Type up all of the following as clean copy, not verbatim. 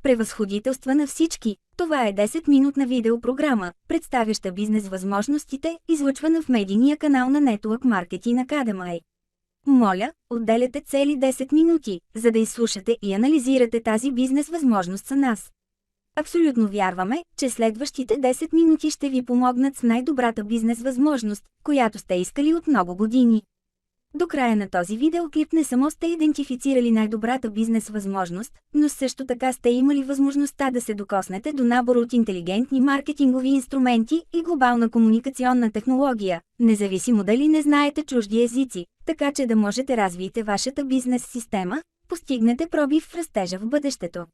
Превъзходителства на всички. Това е 10-минутна видеопрограма, представяща бизнес възможностите, излъчвана в медийния канал на Network Marketing Academy. Моля, отделяте цели 10 минути, за да изслушате и анализирате тази бизнес възможност с нас. Абсолютно вярваме, че следващите 10 минути ще ви помогнат с най-добрата бизнес възможност, която сте искали от много години. До края на този видеоклип не само сте идентифицирали най-добрата бизнес възможност, но също така сте имали възможността да се докоснете до набор от интелигентни маркетингови инструменти и глобална комуникационна технология, независимо дали не знаете чужди езици, така че да можете развиете вашата бизнес система, постигнете пробив в растежа в бъдещето.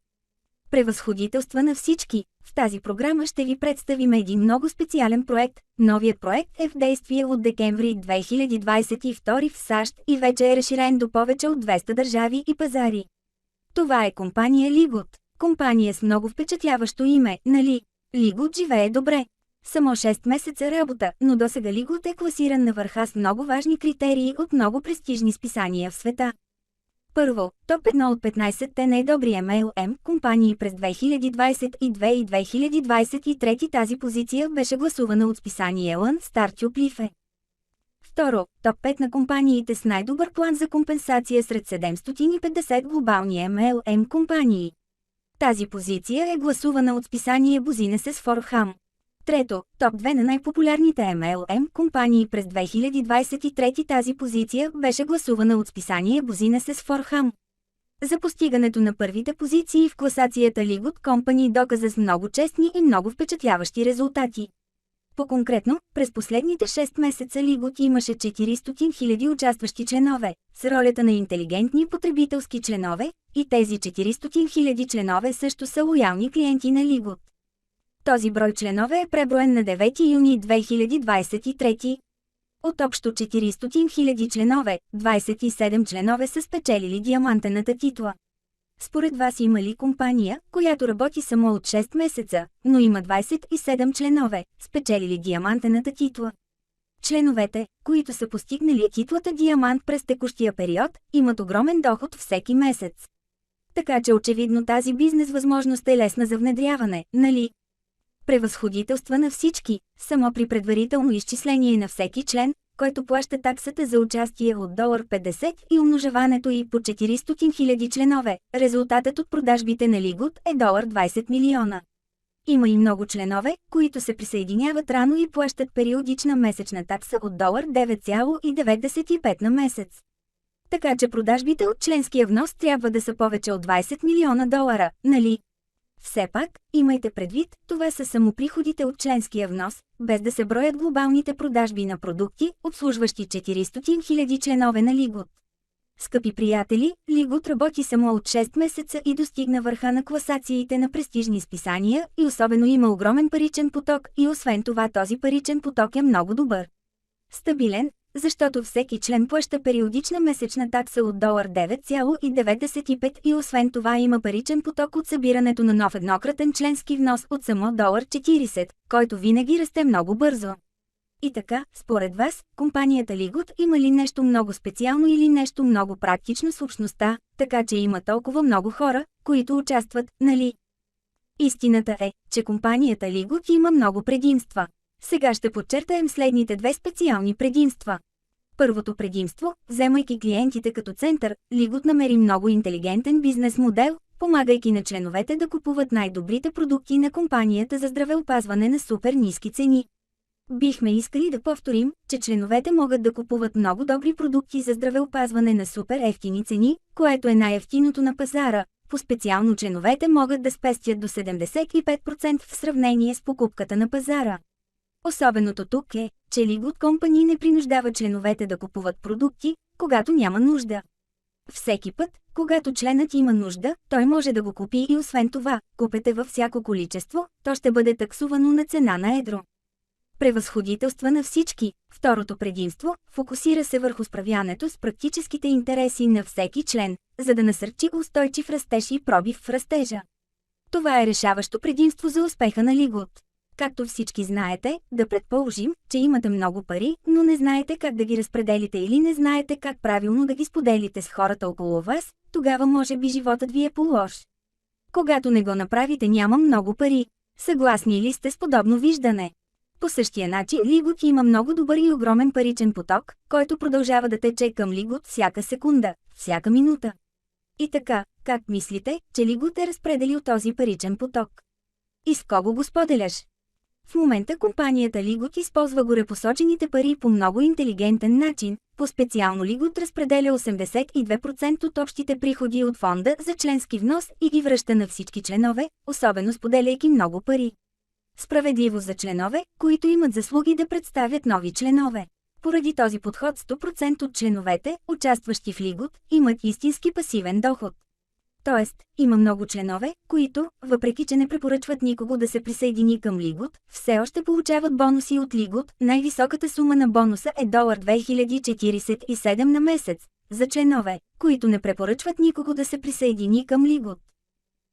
Превъзходителства на всички. В тази програма ще ви представим един много специален проект. Новият проект е в действие от декември 2022 в САЩ и вече е разширен до повече от 200 държави и пазари. Това е компания Ligood. Компания с много впечатляващо име, нали? Ligood живее добре. Само 6 месеца работа, но досега Ligood е класиран на върха с много важни критерии от много престижни списания в света. Първо, топ 1 от 15-те най-добри MLM компании през 2022 и 2023 тази позиция беше гласувана от списание Ellen Startup Life. Второ, топ 5 на компаниите с най-добър план за компенсация сред 750 глобални MLM компании. Тази позиция е гласувана от списание Business for Ham. Трето, топ 2 на най-популярните MLM компании през 2023 тази позиция беше гласувана от списание Business for Ham. За постигането на първите позиции в класацията Ligood Company доказа с много честни и много впечатляващи резултати. По-конкретно, през последните 6 месеца Ligood имаше 400 000 участващи членове, с ролята на интелигентни потребителски членове, и тези 400 000 членове също са лоялни клиенти на Ligood. Този брой членове е преброен на 9 юни 2023. От общо 400 000 членове, 27 членове са спечелили диамантената титла. Според вас има ли компания, която работи само от 6 месеца, но има 27 членове, спечелили диамантената титла? Членовете, които са постигнали титлата диамант през текущия период, имат огромен доход всеки месец. Така че очевидно тази бизнес възможност е лесна за внедряване, нали? Превъзходителства на всички. Само при предварително изчисление на всеки член, който плаща таксата за участие от $50 и умножаването й по 400 000 членове, резултатът от продажбите на Ligood е $20 милиона. Има и много членове, които се присъединяват рано и плащат периодична месечна такса от $9,95 на месец. Така че продажбите от членския внос трябва да са повече от $20 милиона, нали? Все пак, имайте предвид, това са само приходите от членския внос, без да се броят глобалните продажби на продукти, обслужващи 400 000 членове на Ligood. Скъпи приятели, Ligood работи само от 6 месеца и достигна върха на класациите на престижни списания и особено има огромен паричен поток и освен това този паричен поток е много добър. Стабилен, защото всеки член плаща периодична месечна такса от $9,95 и освен това има паричен поток от събирането на нов еднократен членски внос от само $40, който винаги расте много бързо. И така, според вас, компанията Ligood има ли нещо много специално или нещо много практично с общността, така че има толкова много хора, които участват, нали? Истината е, че компанията Ligood има много предимства. Сега ще подчертаем следните две специални предимства. Първото предимство, вземайки клиентите като център, Ligood намери много интелигентен бизнес модел, помагайки на членовете да купуват най-добрите продукти на компанията за здравеопазване на супер ниски цени. Бихме искали да повторим, че членовете могат да купуват много добри продукти за здравеопазване на супер евтини цени, което е най-евтиното на пазара. По-специално членовете могат да спестят до 75% в сравнение с покупката на пазара. Особеното тук е, че Ligood Company не принуждава членовете да купуват продукти, когато няма нужда. Всеки път, когато членът има нужда, той може да го купи и освен това, купете във всяко количество, то ще бъде таксувано на цена на едро. Превъзходителства на всички. Второто предимство – фокусира се върху справянето с практическите интереси на всеки член, за да насърчи устойчив растеж и пробив в растежа. Това е решаващо предимство за успеха на Ligood. Както всички знаете, да предположим, че имате много пари, но не знаете как да ги разпределите или не знаете как правилно да ги споделите с хората около вас, тогава може би животът ви е по-лош. Когато не го направите, няма много пари. Съгласни ли сте с подобно виждане? По същия начин Лигут има много добър и огромен паричен поток, който продължава да тече към Лигут всяка секунда, всяка минута. И така, как мислите, че Лигут е разпределил този паричен поток? И с кого го споделяш? В момента компанията Лигут използва горепосочените пари по много интелигентен начин. По-специално Лигут разпределя 82% от общите приходи от фонда за членски внос и ги връща на всички членове, особено споделяйки много пари. Справедливо за членове, които имат заслуги да представят нови членове. Поради този подход 100% от членовете, участващи в Лигут, имат истински пасивен доход. Тоест, има много членове, които, въпреки че не препоръчват никого да се присъедини към Лигут, все още получават бонуси от Лигут. Най-високата сума на бонуса е $2047 на месец, за членове, които не препоръчват никого да се присъедини към Лигут.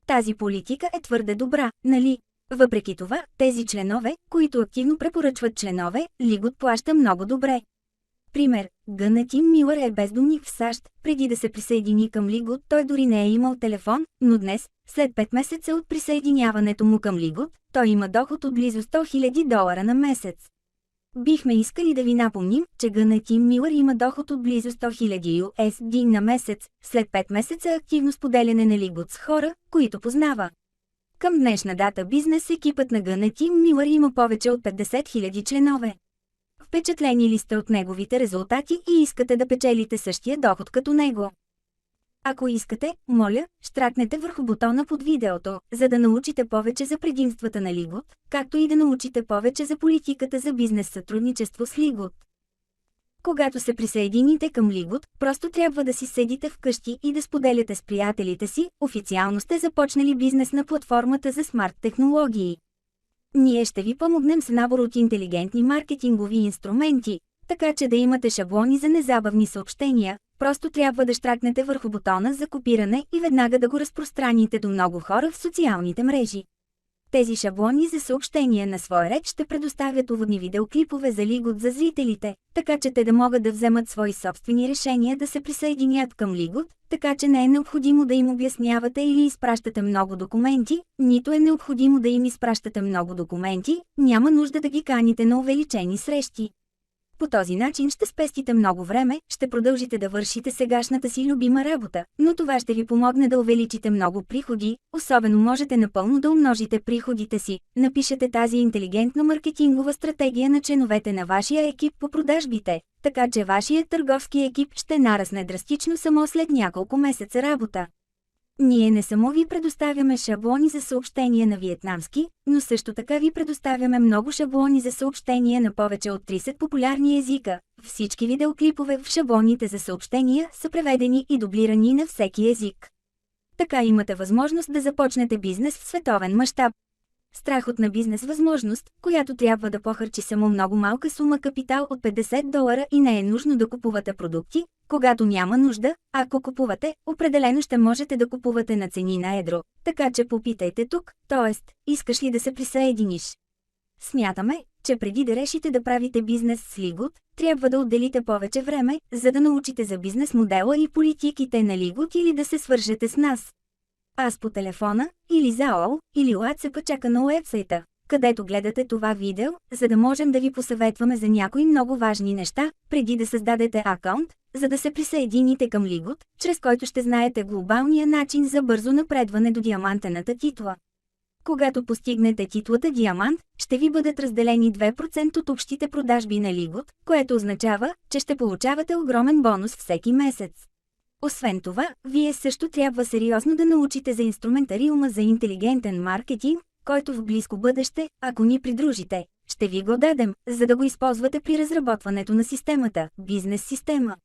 Тази политика е твърде добра, нали? Въпреки това, тези членове, които активно препоръчват членове, Лигут плаща много добре. Пример, Гъна Тим Милър е бездомник в САЩ. Преди да се присъедини към Лигут, той дори не е имал телефон, но днес, след 5 месеца от присъединяването му към Лигут, той има доход от близо $100,000 на месец. Бихме искали да ви напомним, че Гъна Тим Милър има доход от близо $100,000 USD на месец, след 5 месеца активно споделяне на Лигут с хора, които познава. Към днешна дата бизнес екипът на Гъна Тим Милър има повече от 50 000 членове. Впечатлени ли сте от неговите резултати и искате да печелите същия доход като него? Ако искате, моля, щракнете върху бутона под видеото, за да научите повече за предимствата на Лигут, както и да научите повече за политиката за бизнес сътрудничество с Лигут. Когато се присъедините към Лигут, просто трябва да си седите вкъщи и да споделяте с приятелите си. Официално сте започнали бизнес на платформата за смарт технологии. Ние ще ви помогнем с набор от интелигентни маркетингови инструменти, така че да имате шаблони за незабавни съобщения. Просто трябва да щракнете върху бутона за копиране и веднага да го разпространите до много хора в социалните мрежи. Тези шаблони за съобщения на свой ред ще предоставят уводни видеоклипове за Лигут за зрителите, така че те да могат да вземат свои собствени решения да се присъединят към Лигут, така че не е необходимо да им обяснявате или изпращате много документи, нито е необходимо да им изпращате много документи, няма нужда да ги каните на увеличени срещи. По този начин ще спестите много време, ще продължите да вършите сегашната си любима работа, но това ще ви помогне да увеличите много приходи, особено можете напълно да умножите приходите си. Напишете тази интелигентна маркетингова стратегия на членовете на вашия екип по продажбите, така че вашият търговски екип ще нарасне драстично само след няколко месеца работа. Ние не само ви предоставяме шаблони за съобщения на виетнамски, но също така ви предоставяме много шаблони за съобщения на повече от 30 популярни езика. Всички видеоклипове в шаблоните за съобщения са преведени и дублирани на всеки език. Така имате възможност да започнете бизнес в световен мащаб. Страхот на бизнес възможност, която трябва да похарчи само много малка сума капитал от $50 и не е нужно да купувате продукти, когато няма нужда. Ако купувате, определено ще можете да купувате на цени на едро, така че попитайте тук, т.е. искаш ли да се присъединиш? Смятаме, че преди да решите да правите бизнес с Лигут, трябва да отделите повече време, за да научите за бизнес модела и политиките на Лигут или да се свържете с нас. Аз по телефона, или ЗАО, или WhatsApp чака на уебсайта, където гледате това видео, за да можем да ви посъветваме за някои много важни неща, преди да създадете акаунт, за да се присъедините към Лигут, чрез който ще знаете глобалния начин за бързо напредване до диамантената титла. Когато постигнете титлата Диамант, ще ви бъдат разделени 2% от общите продажби на Лигут, което означава, че ще получавате огромен бонус всеки месец. Освен това, вие също трябва сериозно да научите за инструментариума за интелигентен маркетинг, който в близко бъдеще, ако ни придружите, ще ви го дадем, за да го използвате при разработването на системата, бизнес система.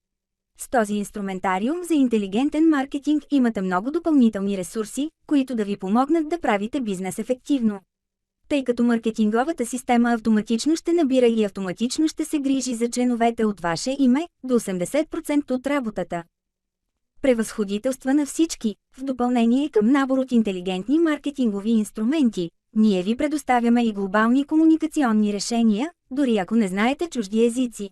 С този инструментариум за интелигентен маркетинг имате много допълнителни ресурси, които да ви помогнат да правите бизнес ефективно. Тъй като маркетинговата система автоматично ще набира и автоматично ще се грижи за членовете от ваше име, до 80% от работата. Превъзходителства на всички, в допълнение към набор от интелигентни маркетингови инструменти, ние ви предоставяме и глобални комуникационни решения, дори ако не знаете чужди езици.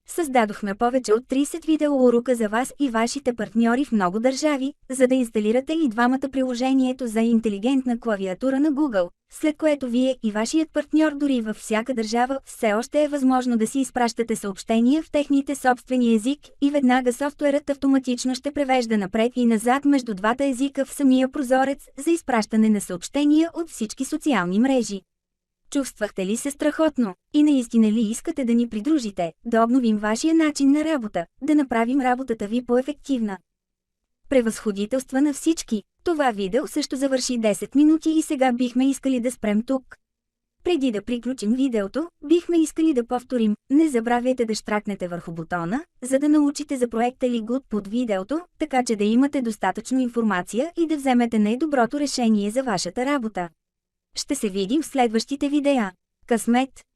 Създадохме повече от 30 видеоурока за вас и вашите партньори в много държави, за да инсталирате и двамата приложението за интелигентна клавиатура на Google, след което вие и вашият партньор дори във всяка държава все още е възможно да си изпращате съобщения в техните собствени език и веднага софтуерът автоматично ще превежда напред и назад между двата езика в самия прозорец за изпращане на съобщения от всички социални мрежи. Чувствахте ли се страхотно? И наистина ли искате да ни придружите, да обновим вашия начин на работа, да направим работата ви по-ефективна? Превъзходителства на всички! Това видео също завърши 10 минути и сега бихме искали да спрем тук. Преди да приключим видеото, бихме искали да повторим, не забравяйте да щракнете върху бутона, за да научите за проекта Ligood под видеото, така че да имате достатъчно информация и да вземете най-доброто решение за вашата работа. Ще се видим в следващите видеа. Късмет!